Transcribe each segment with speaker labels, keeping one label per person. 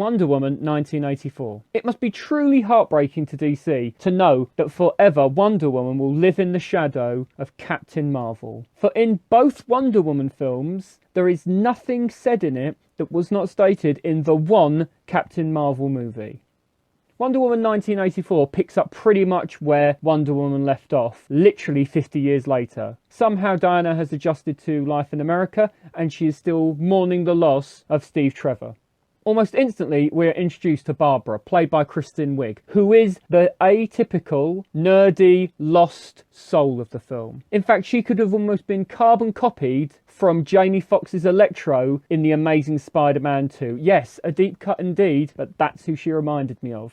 Speaker 1: Wonder Woman 1984. It must be truly heartbreaking to DC to know that forever Wonder Woman will live in the shadow of Captain Marvel. For in both Wonder Woman films, there is nothing said in it that was not stated in the one Captain Marvel movie. Wonder Woman 1984 picks up pretty much where Wonder Woman left off, literally 50 years later. Somehow Diana has adjusted to life in America and she is still mourning the loss of Steve Trevor. Almost instantly, we're introduced to Barbara, played by Kristen Wiig, who is the atypical, nerdy, lost soul of the film. In fact, she could have almost been carbon copied from Jamie Foxx's Electro in The Amazing Spider-Man 2. Yes, a deep cut indeed, but that's who she reminded me of.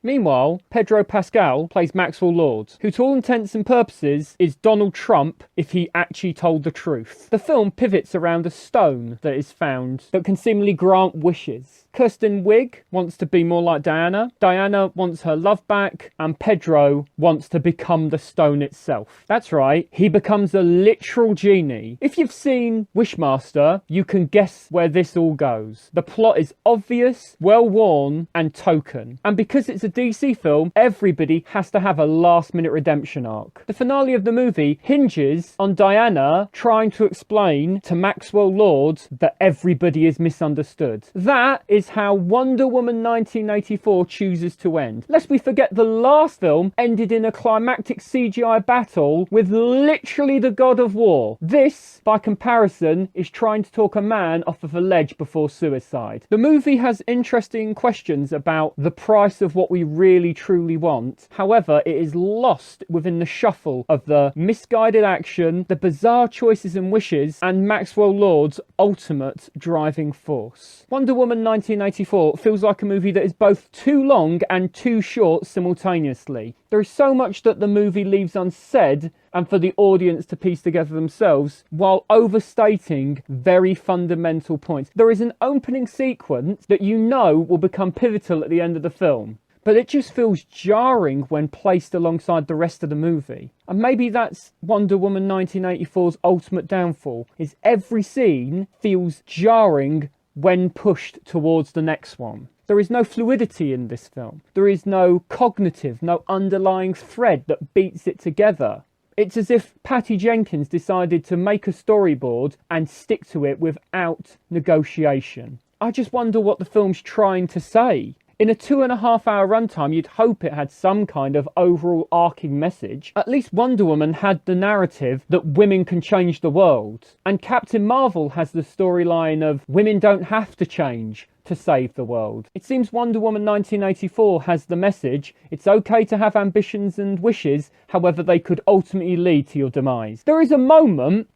Speaker 1: Meanwhile, Pedro Pascal plays Maxwell Lord, who to all intents and purposes is Donald Trump if he actually told the truth. The film pivots around a stone that is found that can seemingly grant wishes. Kristen Wiig wants to be more like Diana, Diana wants her love back, and Pedro wants to become the stone itself. That's right, he becomes a literal genie. If you've seen Wishmaster, you can guess where this all goes. The plot is obvious, well-worn, and token. And because it's a DC film, everybody has to have a last-minute redemption arc. The finale of the movie hinges on Diana trying to explain to Maxwell Lord that everybody is misunderstood. That is how Wonder Woman 1984 chooses to end. Lest we forget, the last film ended in a climactic CGI battle with literally the God of War. This, by comparison, is trying to talk a man off of a ledge before suicide. The movie has interesting questions about the price of what we really truly want. However, it is lost within the shuffle of the misguided action, the bizarre choices and wishes, and Maxwell Lord's ultimate driving force. Wonder Woman 1984 feels like a movie that is both too long and too short simultaneously. There is so much that the movie leaves unsaid and for the audience to piece together themselves, while overstating very fundamental points. There is an opening sequence that you know will become pivotal at the end of the film, but it just feels jarring when placed alongside the rest of the movie. And maybe that's Wonder Woman 1984's ultimate downfall, is every scene feels jarring when pushed towards the next one. There is no fluidity in this film. There is no cognitive, no underlying thread that beats it together. It's as if Patty Jenkins decided to make a storyboard and stick to it without negotiation. I just wonder what the film's trying to say. In a 2.5-hour runtime, you'd hope it had some kind of overall arcing message. At least Wonder Woman had the narrative that women can change the world. And Captain Marvel has the storyline of women don't have to change to save the world. It seems Wonder Woman 1984 has the message, it's okay to have ambitions and wishes, however they could ultimately lead to your demise. There is a moment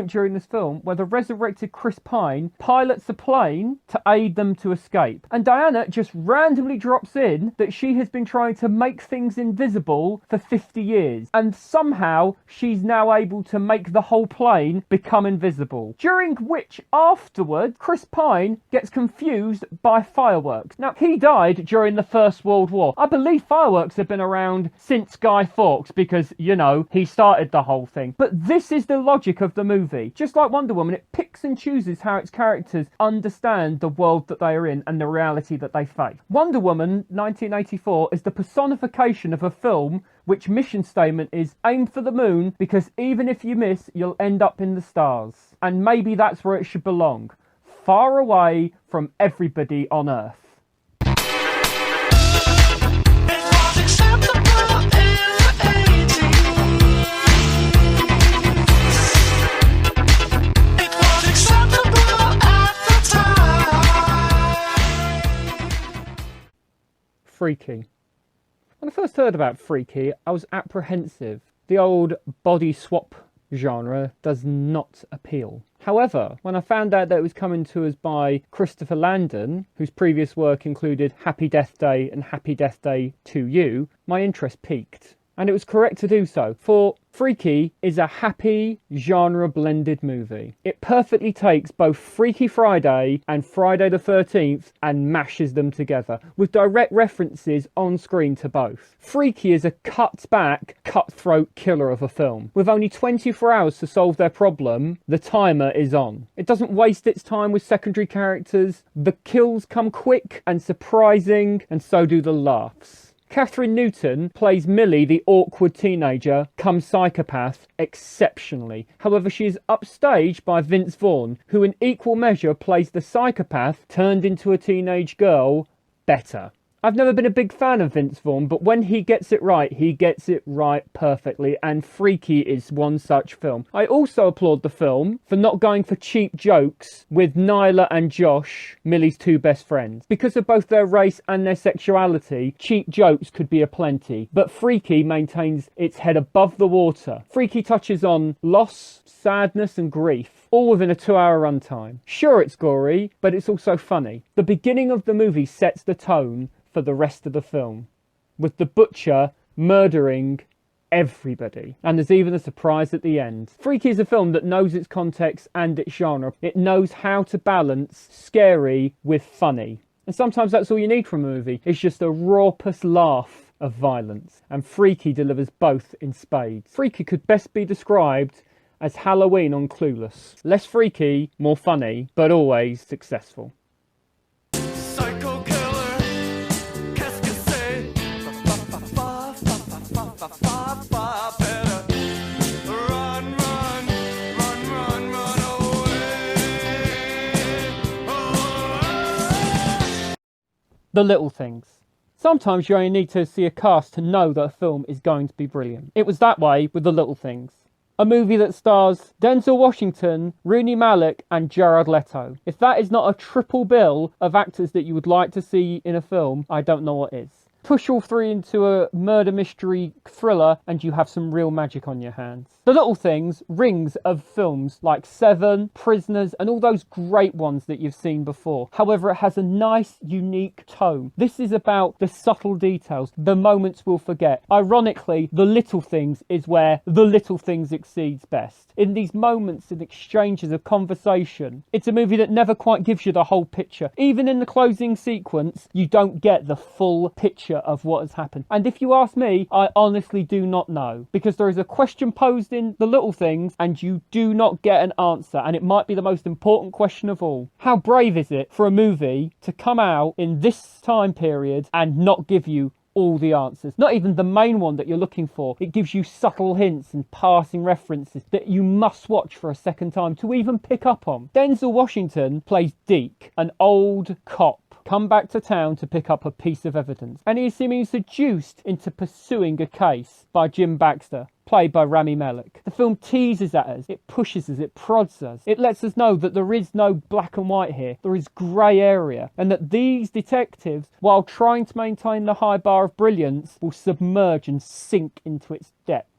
Speaker 1: during this film where the resurrected Chris Pine pilots a plane to aid them to escape. And Diana just randomly drops in that she has been trying to make things invisible for 50 years. And somehow she's now able to make the whole plane become invisible. During which, afterward, Chris Pine gets confused by fireworks. Now, he died during the First World War. I believe fireworks have been around since Guy Fawkes because, you know, he started the whole thing. But this is the logic of the movie. Just like Wonder Woman, it picks and chooses how its characters understand the world that they are in and the reality that they face. Wonder Woman 1984 is the personification of a film which mission statement is aim for the moon because even if you miss, you'll end up in the stars. And maybe that's where it should belong. Far away from everybody on Earth. Freaky. When I first heard about Freaky, I was apprehensive. The old body swap genre does not appeal. However, when I found out that it was coming to us by Christopher Landon, whose previous work included Happy Death Day and Happy Death Day to You, my interest peaked. And it was correct to do so, for Freaky is a happy, genre-blended movie. It perfectly takes both Freaky Friday and Friday the 13th and mashes them together, with direct references on screen to both. Freaky is a cut-back, cutthroat killer of a film. With only 24 hours to solve their problem, the timer is on. It doesn't waste its time with secondary characters. The kills come quick and surprising, and so do the laughs. Catherine Newton plays Millie, the awkward teenager come psychopath, exceptionally. However, she is upstaged by Vince Vaughn, who in equal measure plays the psychopath turned into a teenage girl better. I've never been a big fan of Vince Vaughn, but when he gets it right perfectly, and Freaky is one such film. I also applaud the film for not going for cheap jokes with Nyla and Josh, Millie's two best friends. Because of both their race and their sexuality, cheap jokes could be aplenty, but Freaky maintains its head above the water. Freaky touches on loss, sadness and grief, all within a 2-hour runtime. Sure, it's gory, but it's also funny. The beginning of the movie sets the tone for the rest of the film, with the butcher murdering everybody, and there's even a surprise at the end. Freaky is a film that knows its context and its genre. It knows how to balance scary with funny, and sometimes that's all you need from a movie. It's just a raucous laugh of violence, and Freaky delivers both in spades. Freaky could best be described as Halloween on Clueless. Less freaky, more funny, but always successful. The little things. Sometimes you only need to see a cast to know that a film is going to be brilliant. It was that way with The Little Things. A movie that stars Denzel Washington, Rooney Malik and Jared Leto. If that is not a triple bill of actors that you would like to see in a film, I don't know what is. Push all three into a murder mystery thriller and you have some real magic on your hands. The Little Things rings of films like Seven, Prisoners and all those great ones that you've seen before. However, it has a nice, unique tone. This is about the subtle details, the moments we'll forget. Ironically, The Little Things is where The Little Things exceeds best. In these moments and exchanges of conversation, it's a movie that never quite gives you the whole picture. Even in the closing sequence, you don't get the full picture of what has happened. And if you ask me, I honestly do not know, because there is a question posed in The Little Things and you do not get an answer, and it might be the most important question of all. How brave is it for a movie to come out in this time period and not give you all the answers? Not even the main one that you're looking for. It gives you subtle hints and passing references that you must watch for a second time to even pick up on. Denzel Washington plays Deke, an old cop come back to town to pick up a piece of evidence, and he is seemingly seduced into pursuing a case by Jim Baxter, played by Rami Malek. The film teases at us, it pushes us, it prods us. It lets us know that there is no black and white here, there is grey area, and that these detectives, while trying to maintain the high bar of brilliance, will submerge and sink into its depths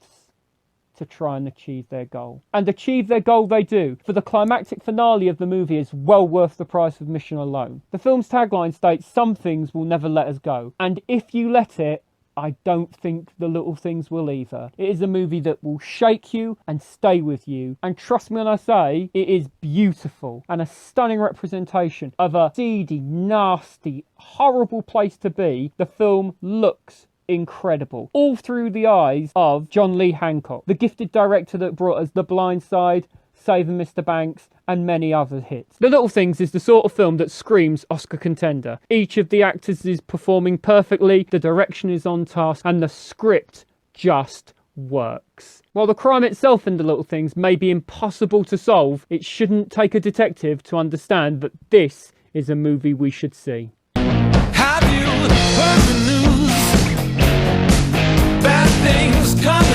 Speaker 1: to try and achieve their goal. And achieve their goal they do, for the climactic finale of the movie is well worth the price of admission alone. The film's tagline states, "Some things will never let us go," and if you let it, I don't think The Little Things will either. It is a movie that will shake you and stay with you. And trust me when I say, it is beautiful and a stunning representation of a seedy, nasty, horrible place to be. The film looks incredible, all through the eyes of John Lee Hancock, the gifted director that brought us The Blind Side, Saving Mr. Banks, and many other hits. The Little Things is the sort of film that screams Oscar contender. Each of the actors is performing perfectly, the direction is on task, and the script just works. While the crime itself in The Little Things may be impossible to solve, it shouldn't take a detective to understand that this is a movie we should see.
Speaker 2: Have you heard the news? Bad things come